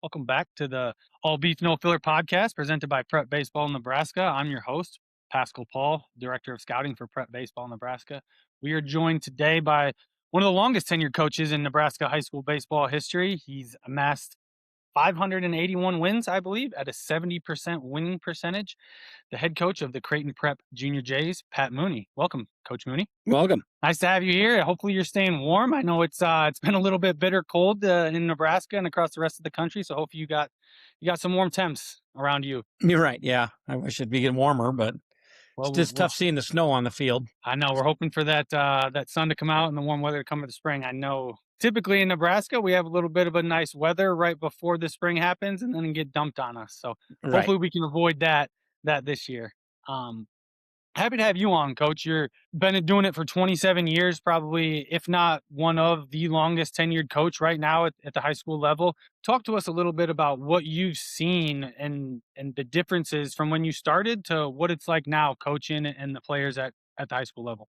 Welcome back to the All Beef No Filler podcast presented by Prep Baseball Nebraska. I'm your host, Pascal Paul, Director of Scouting for Prep Baseball Nebraska. We are joined today by one of the longest tenured coaches in Nebraska high school baseball history. He's amassed 581 wins, I believe, at a 70% winning percentage. The head coach of the Creighton Prep Junior Jays, Pat Mooney. Welcome, Coach Mooney. Welcome. Nice to have you here. Hopefully you're staying warm. I know it's been a little bit bitter cold in Nebraska and across the rest of the country. So hopefully you got some warm temps around you. You're right. Yeah. I wish it'd be getting warmer, but it's just tough seeing the snow on the field. I know we're hoping for that sun to come out and the warm weather to come with the spring. I know typically in Nebraska we have a little bit of a nice weather right before the spring happens and then get dumped on us. So Right. hopefully we can avoid that this year. Happy to have you on, Coach. You've been doing it for 27 years, probably, if not one of the longest tenured coach right now at the high school level. Talk to us a little bit about what you've seen and the differences from when you started to what it's like now coaching and the players at the high school level.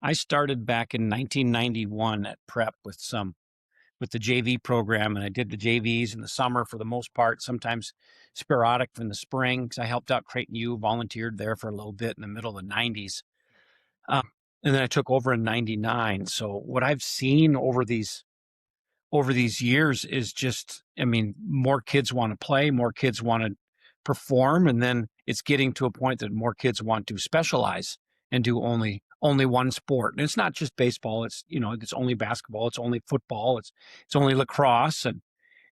I started back in 1991 at Prep with the JV program, and I did the JVs in the summer for the most part, sometimes sporadic in the spring because I helped out Creighton U, volunteered there for a little bit in the middle of the 90s. And then I took over in 99. So what I've seen over these years is just, I mean, more kids want to play, more kids want to perform, and then it's getting to a point that more kids want to specialize and do only one sport. And it's not just baseball. It's, it's only basketball. It's only football. It's only lacrosse and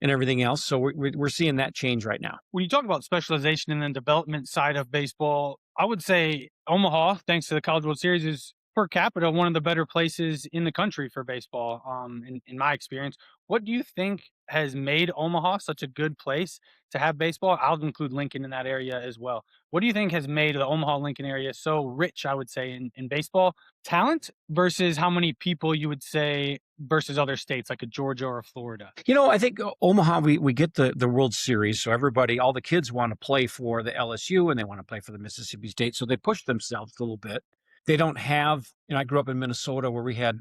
everything else. So we're seeing that change right now. When you talk about specialization and the development side of baseball, I would say Omaha, thanks to the College World Series, is per capita one of the better places in the country for baseball. In my experience, what do you think has made Omaha such a good place to have baseball? I'll include Lincoln in that area as well. What do you think has made the Omaha Lincoln area so rich, I would say, in baseball talent versus how many people you would say versus other states like a Georgia or a Florida? I think Omaha, we get the World Series. So all the kids want to play for the LSU and they want to play for the Mississippi State. So they push themselves a little bit. They don't have, I grew up in Minnesota where we had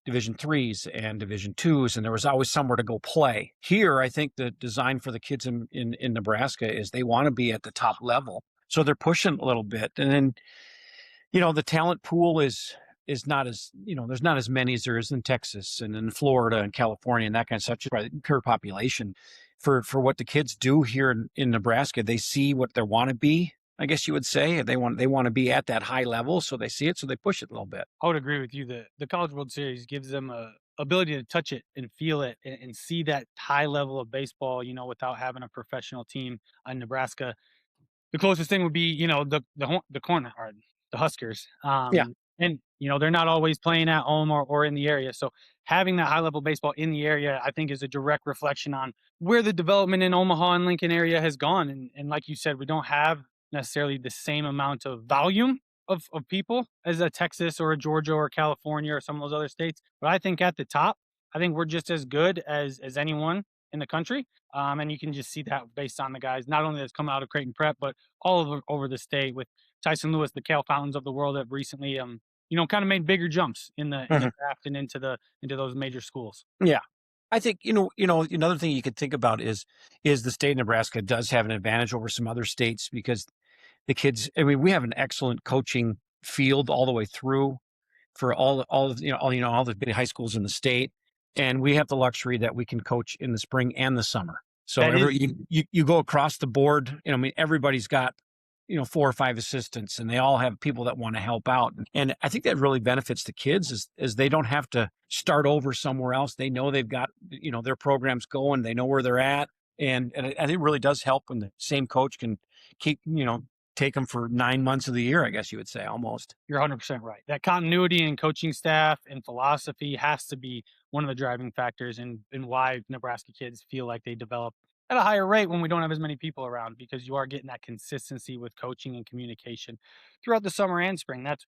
Division threes and Division twos, and there was always somewhere to go play. Here, I think the design for the kids in Nebraska is they want to be at the top level. So they're pushing a little bit. And then, the talent pool is not as, there's not as many as there is in Texas and in Florida and California and that kind of such per population. For what the kids do here in Nebraska, they see what they want to be. I guess you would say they want to be at that high level, so they see it, so they push it a little bit. I would agree with you. The College World Series gives them a ability to touch it and feel it and see that high level of baseball, without having a professional team in Nebraska. The closest thing would be, the corn or the Huskers. Yeah. And they're not always playing at home or in the area. So having that high level baseball in the area, I think, is a direct reflection on where the development in Omaha and Lincoln area has gone. And like you said, we don't have necessarily the same amount of volume of people as a Texas or a Georgia or California or some of those other states. But I think at the top, I think we're just as good as anyone in the country. And you can just see that based on the guys, not only that's come out of Creighton Prep, but all over the state with Tyson Lewis, the Cal Fountains of the world that recently, kind of made bigger jumps in the draft and into those major schools. Yeah. I think, another thing you could think about is the state of Nebraska does have an advantage over some other states because the kids, we have an excellent coaching field all the way through for all the big high schools in the state. And we have the luxury that we can coach in the spring and the summer. So you go across the board, everybody's got, 4 or 5 assistants and they all have people that want to help out. And I think that really benefits the kids is they don't have to start over somewhere else. They know they've got, their programs going, they know where they're at. And I think it really does help when the same coach can keep, take them for 9 months of the year, I guess you would say, almost. You're 100% right. That continuity in coaching staff and philosophy has to be one of the driving factors in why Nebraska kids feel like they develop at a higher rate when we don't have as many people around, because you are getting that consistency with coaching and communication throughout the summer and spring. That's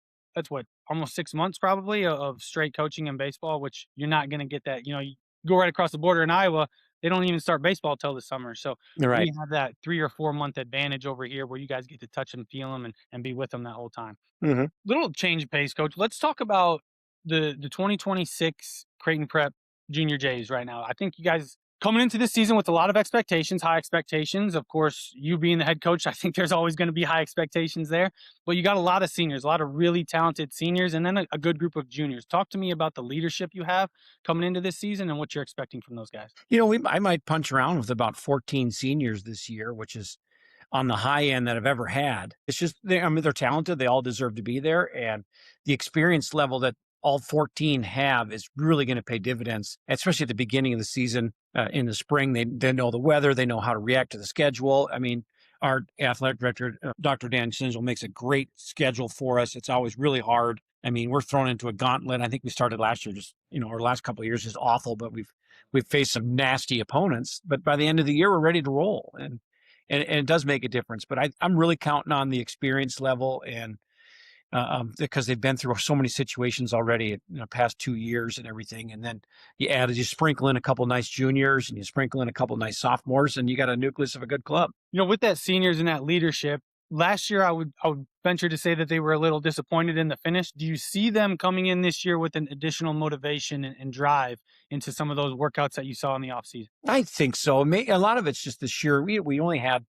what, almost 6 months probably of straight coaching in baseball, which you're not going to get that. You go right across the border in Iowa, they don't even start baseball till the summer. So Right. we have that 3 or 4 month advantage over here where you guys get to touch and feel them and be with them that whole time. Mm-hmm. Little change of pace, Coach. Let's talk about the 2026 Creighton Prep Junior Jays right now. I think you guys coming into this season with a lot of expectations, high expectations. Of course, you being the head coach, I think there's always going to be high expectations there. But you got a lot of seniors, a lot of really talented seniors, and then a good group of juniors. Talk to me about the leadership you have coming into this season and what you're expecting from those guys. I might punch around with about 14 seniors this year, which is on the high end that I've ever had. It's just, I mean, they're talented. They all deserve to be there. And the experience level that all 14 have is really going to pay dividends, especially at the beginning of the season. In the spring, they know the weather, they know how to react to the schedule. I mean, our athletic director, Dr. Dan Sinzel, makes a great schedule for us. It's always really hard. I mean, we're thrown into a gauntlet. I think we started last year, just, our last couple of years is awful, but we've faced some nasty opponents. But by the end of the year, we're ready to roll. And it does make a difference. But I'm really counting on the experience level, and because they've been through so many situations already in the past 2 years and everything. And then you sprinkle in a couple nice juniors, and you sprinkle in a couple nice sophomores, and you got a nucleus of a good club. With that seniors and that leadership, last year I would venture to say that they were a little disappointed in the finish. Do you see them coming in this year with an additional motivation and drive into some of those workouts that you saw in the offseason? I think so. A lot of it's just the sheer. We only had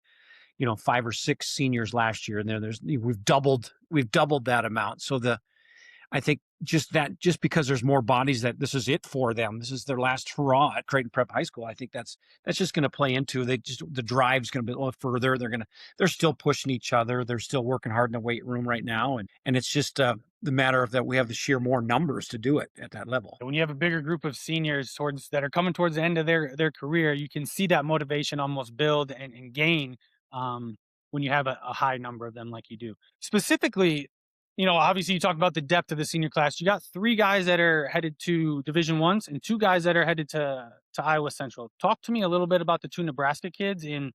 5 or 6 seniors last year, and we've doubled that amount. So I think just because there's more bodies, that this is it for them. This is their last hurrah at Creighton Prep High School. I think that's just going to play into the drive's going to be a little further. They're still pushing each other. They're still working hard in the weight room right now, and it's just the matter of that we have the sheer more numbers to do it at that level. When you have a bigger group of seniors that are coming towards the end of their career, you can see that motivation almost build and gain when you have a high number of them like you do. Specifically, obviously you talk about the depth of the senior class. You got 3 guys that are headed to Division Ones and 2 guys that are headed to Iowa Central. Talk to me a little bit about the 2 Nebraska kids in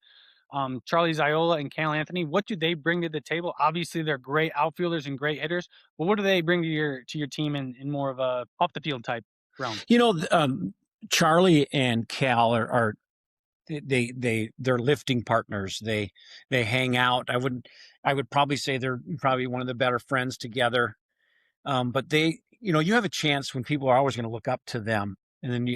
Charlie Ziola and Cal Anthony. What do they bring to the table? Obviously, they're great outfielders and great hitters, but what do they bring to your team in more of a off the field type realm? Charlie and Cal are they're lifting partners. They hang out. I would probably say they're probably one of the better friends together. But you have a chance when people are always going to look up to them. And then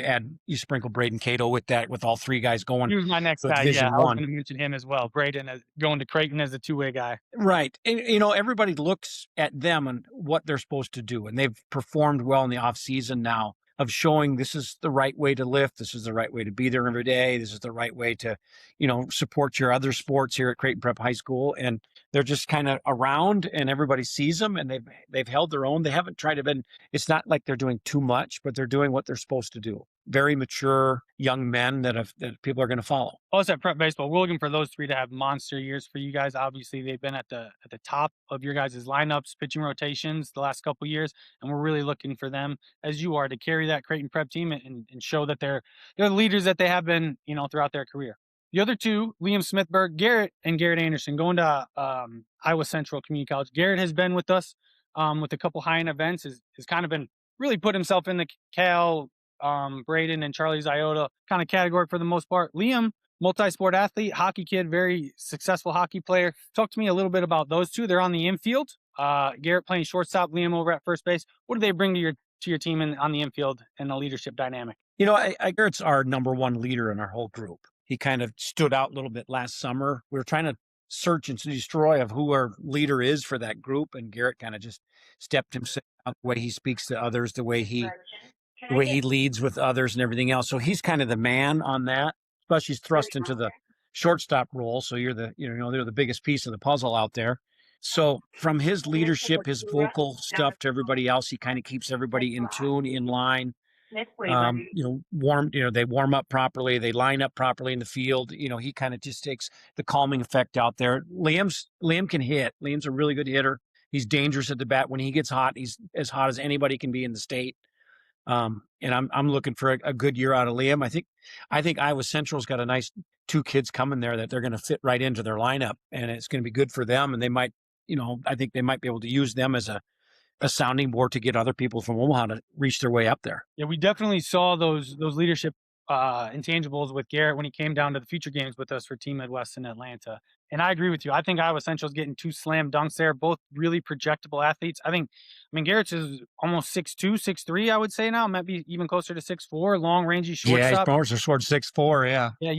you sprinkle Braden Cato with that, with all 3 guys going. He was my next to guy. Division Yeah, I was One. going to mention him as well. Braden going to Creighton as a 2-way guy. Right. And, everybody looks at them and what they're supposed to do. And they've performed well in the off season now, of showing this is the right way to lift. This is the right way to be there every day. This is the right way to, support your other sports here at Creighton Prep High School. And they're just kind of around, and everybody sees them, and they've held their own. They haven't tried to it's not like they're doing too much, but they're doing what they're supposed to do. Very mature young men that people are going to follow. Also at Prep Baseball, we're looking for those 3 to have monster years for you guys. Obviously, they've been at the top of your guys' lineups, pitching rotations the last couple of years, and we're really looking for them, as you are, to carry that Creighton Prep team and show that they're the leaders that they have been, throughout their career. The other 2, Liam Smithberg, Garrett Anderson, going to Iowa Central Community College. Garrett has been with us with a couple high-end events, has kind of been really put himself in the Cal, Braden and Charlie Ziota kind of category for the most part. Liam, multi-sport athlete, hockey kid, very successful hockey player. Talk to me a little bit about those 2. They're on the infield. Garrett playing shortstop, Liam over at first base. What do they bring to your team on the infield and the leadership dynamic? Garrett's our number 1 leader in our whole group. He kind of stood out a little bit last summer. We were trying to search and destroy of who our leader is for that group, and Garrett kind of just stepped himself out, the way he speaks to others, the way he leads with others and everything else. So he's kind of the man on that, especially he's thrust into the shortstop role. So they're the biggest piece of the puzzle out there. So from his leadership, his vocal stuff to everybody else, he kind of keeps everybody in tune, in line. They warm up properly. They line up properly in the field. He kind of just takes the calming effect out there. Liam can hit. Liam's a really good hitter. He's dangerous at the bat. When he gets hot, he's as hot as anybody can be in the state. And I'm looking for a good year out of Liam. I think Iowa Central's got a nice 2 kids coming there that they're going to fit right into their lineup, and it's going to be good for them. And they might, I think they might be able to use them as a sounding board to get other people from Omaha to reach their way up there. Yeah, we definitely saw those leadership intangibles with Garrett when he came down to the future games with us for Team Midwest in Atlanta. And I agree with you. I think Iowa Central's getting two slam dunks there, both really projectable athletes. I mean, Garrett's is almost 6'2", 6'3", I would say now, might be even closer to 6'4", long, rangy Yeah, he's shortstop. more scored 6'4", yeah. Yeah,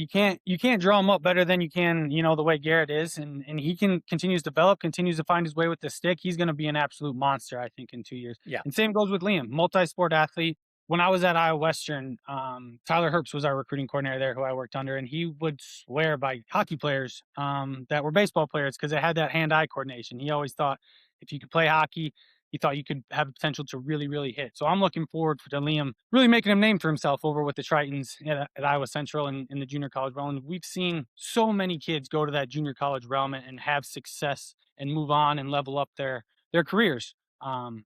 you can't draw him up better than you can, the way Garrett is, and he continues to develop, continues to find his way with the stick. He's going to be an absolute monster, I think, in 2 years. Yeah. And same goes with Liam, multi-sport athlete. When I was at Iowa Western, Tyler Herbst was our recruiting coordinator there, who I worked under, and he would swear by hockey players that were baseball players because they had that hand-eye coordination. He always thought if you could play hockey, he thought you could have the potential to really, really hit. So I'm looking forward to Liam really making a name for himself over with the Tritons at Iowa Central and in the junior college realm. And we've seen so many kids go to that junior college realm and have success and move on and level up their careers. And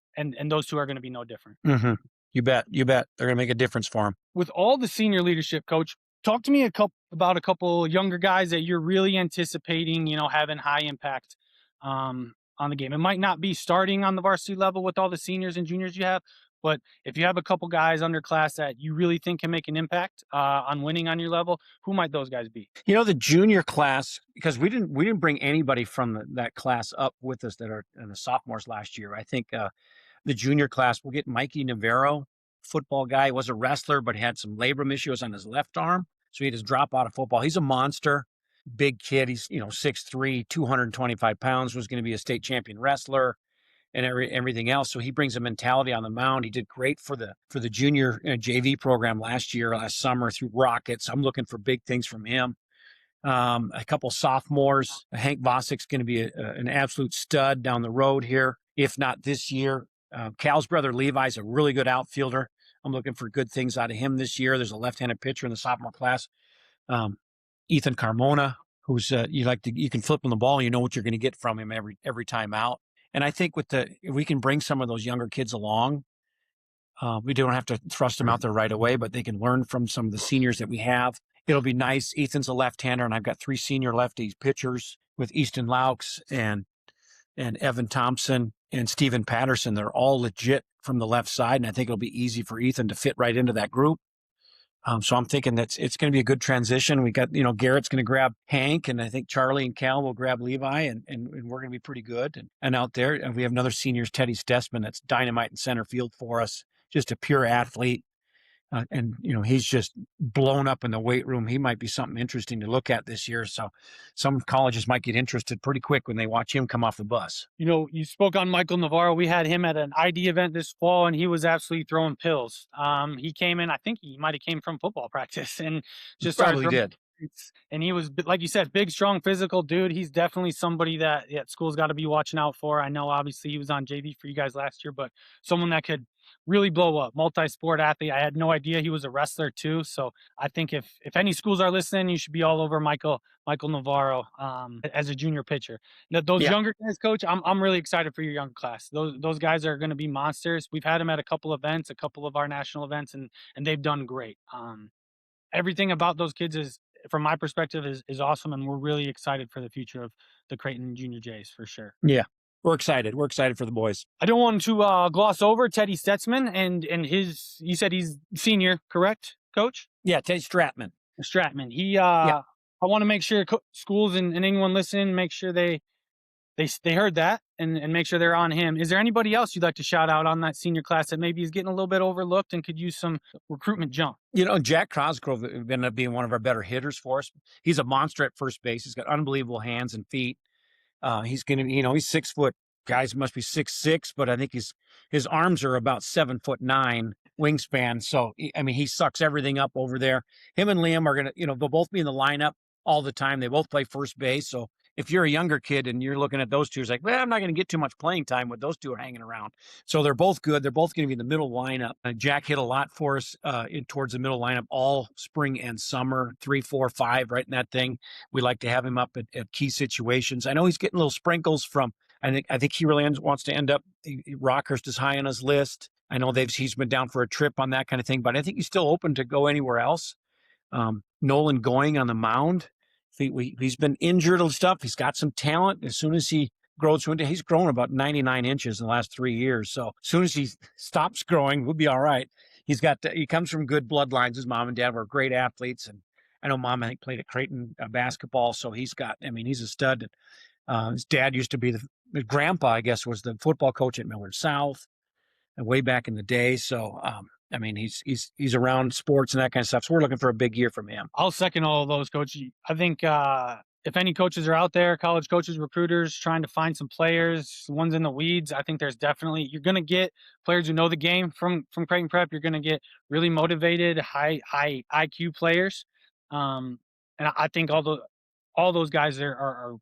those two are going to be no different. Mm-hmm. You bet. They're going to make a difference for him. With all the senior leadership, Coach, talk to me about a couple younger guys that you're really anticipating, having high impact on the game. It might not be starting on the varsity level with all the seniors and juniors you have, but if you have a couple guys underclass that you really think can make an impact on winning on your level, who might those guys be? The junior class, because we didn't bring anybody from that class up with us that are in the sophomores last year. I think the junior class, we'll get Mikey Navarro, football guy. He was a wrestler, but had some labrum issues on his left arm. So he had to drop out of football. He's a monster, big kid. He's, 6'3", 225 pounds, was going to be a state champion wrestler and everything else. So he brings a mentality on the mound. He did great for the junior JV program last summer through Rockets. I'm looking for big things from him. A couple sophomores. Hank Vossick's going to be an absolute stud down the road here, if not this year. Cal's brother Levi's a really good outfielder. I'm looking for good things out of him this year. There's a left-handed pitcher in the sophomore class, Ethan Carmona, who's you can flip him the ball, and you know what you're going to get from him every time out. And I think if we can bring some of those younger kids along, we don't have to thrust them out there right away, but they can learn from some of the seniors that we have. It'll be nice. Ethan's a left-hander, and I've got 3 senior lefties pitchers with Easton Laux and Evan Thompson and Steven Patterson. They're all legit from the left side, and I think it'll be easy for Ethan to fit right into that group. So I'm thinking that it's going to be a good transition. We got, Garrett's going to grab Hank, and I think Charlie and Cal will grab Levi, and we're going to be pretty good. And out there, we have another senior, Teddy Stessman, that's dynamite in center field for us, just a pure athlete. And he's just blown up in the weight room. He might be something interesting to look at this year. So some colleges might get interested pretty quick when they watch him come off the bus. You spoke on Michael Navarro. We had him at an ID event this fall, and he was absolutely throwing pills. He came in, I think he might have came from football practice and just probably did. And he was, like you said, big, strong, physical dude. He's definitely somebody that school's got to be watching out for. I know, obviously, he was on JV for you guys last year, but someone that could really blow up, multi-sport athlete. I had no idea he was a wrestler too. So I think if any schools are listening, you should be all over Michael Navarro as a junior pitcher. Now, those younger guys, Coach, I'm really excited for your young class. Those guys are going to be monsters. We've had them at a couple events, a couple of our national events, and they've done great. Everything about those kids is, from my perspective, is awesome, and we're really excited for the future of the Creighton Junior Jays for sure. Yeah. We're excited. We're excited for the boys. I don't want to gloss over Teddy Stessman and you said he's senior, correct, Coach? Yeah, Teddy Stratman. He, I want to make sure schools and anyone listening, make sure they heard that and make sure they're on him. Is there anybody else you'd like to shout out on that senior class that maybe is getting a little bit overlooked and could use some recruitment jump? Jack Cosgrove ended up being one of our better hitters for us. He's a monster at first base. He's got unbelievable hands and feet. He's going to, he's 6 foot. Guys must be 6'6", but I think his arms are about 7'9" wingspan. So, he sucks everything up over there. Him and Liam are going to, they'll both be in the lineup all the time. They both play first base. So if you're a younger kid and you're looking at those two, it's like, well, I'm not going to get too much playing time with those two are hanging around. So they're both good. They're both going to be in the middle lineup. Jack hit a lot for us towards the middle lineup all spring and summer, 3, 4, 5, right in that thing. We like to have him up at key situations. I know he's getting little sprinkles from, I think he really wants to end up, Rockhurst is high on his list. I know he's been down for a trip on that kind of thing, but I think he's still open to go anywhere else. Nolan Going on the mound. He's been injured and stuff. He's got some talent. As soon as he grows into, he's grown about 99 inches in the last 3 years. So as soon as he stops growing, we'll be all right. he comes from good bloodlines. His mom and dad were great athletes, and I know mom I think played at Creighton basketball, so he's a stud. His dad used to be his grandpa, I guess, was the football coach at Millard South way back in the day. So, he's around sports and that kind of stuff. So we're looking for a big year from him. I'll second all of those, Coach. I think if any coaches are out there, college coaches, recruiters, trying to find some players, ones in the weeds, I think there's definitely you're going to get players who know the game from Creighton Prep. You're going to get really motivated, high IQ players, and I think all those guys are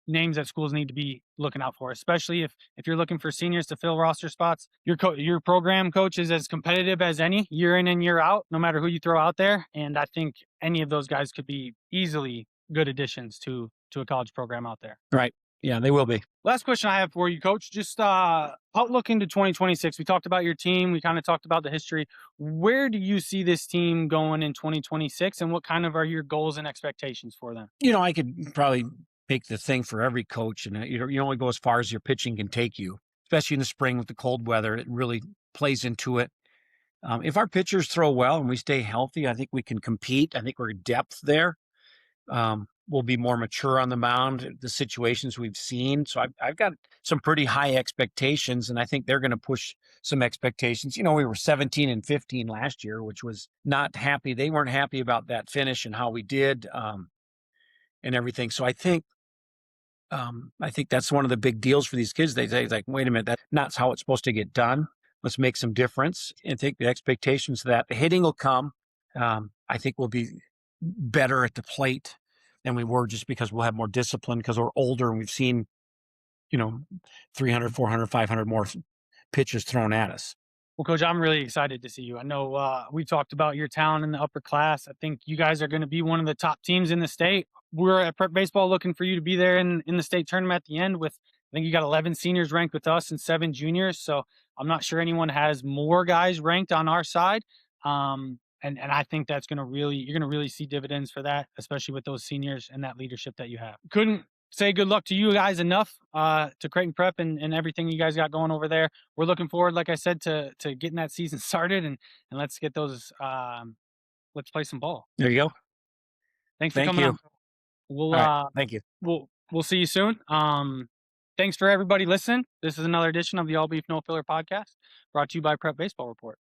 names that schools need to be looking out for, especially if you're looking for seniors to fill roster spots. Your program coach is as competitive as any, year in and year out, no matter who you throw out there. And I think any of those guys could be easily good additions to a college program out there. Right. Yeah, they will be. Last question I have for you, Coach. Just outlook into 2026. We talked about your team. We kind of talked about the history. Where do you see this team going in 2026, and what kind of are your goals and expectations for them? I could probably make the thing for every coach, and you only go as far as your pitching can take you, especially in the spring with the cold weather. It really plays into it. If our pitchers throw well and we stay healthy, I think we can compete. I think we're depth there. We'll be more mature on the mound, the situations we've seen. So I've got some pretty high expectations, and I think they're going to push some expectations. We were 17-15 last year, which was not happy. They weren't happy about that finish and how we did and everything. So I think that's one of the big deals for these kids. They say, like, wait a minute, that's not how it's supposed to get done. Let's make some difference. And I think the expectations that the hitting will come. I think we'll be better at the plate than we were, just because we'll have more discipline because we're older and we've seen, 300, 400, 500 more pitches thrown at us. Well, Coach, I'm really excited to see you. I know we talked about your talent in the upper class. I think you guys are going to be one of the top teams in the state. We're at Prep Baseball looking for you to be there in the state tournament at the end with, I think you got 11 seniors ranked with us and 7 juniors. So I'm not sure anyone has more guys ranked on our side. And I think you're going to really see dividends for that, especially with those seniors and that leadership that you have. Couldn't say good luck to you guys enough, to Creighton Prep and everything you guys got going over there. We're looking forward, like I said, to getting that season started and let's get those, let's play some ball. There you go. Thanks for Thank coming you. on. We'll, All right. Thank you. we'll see you soon. Thanks for everybody listening. This is another edition of the All Beef No Filler podcast, brought to you by Prep Baseball Report.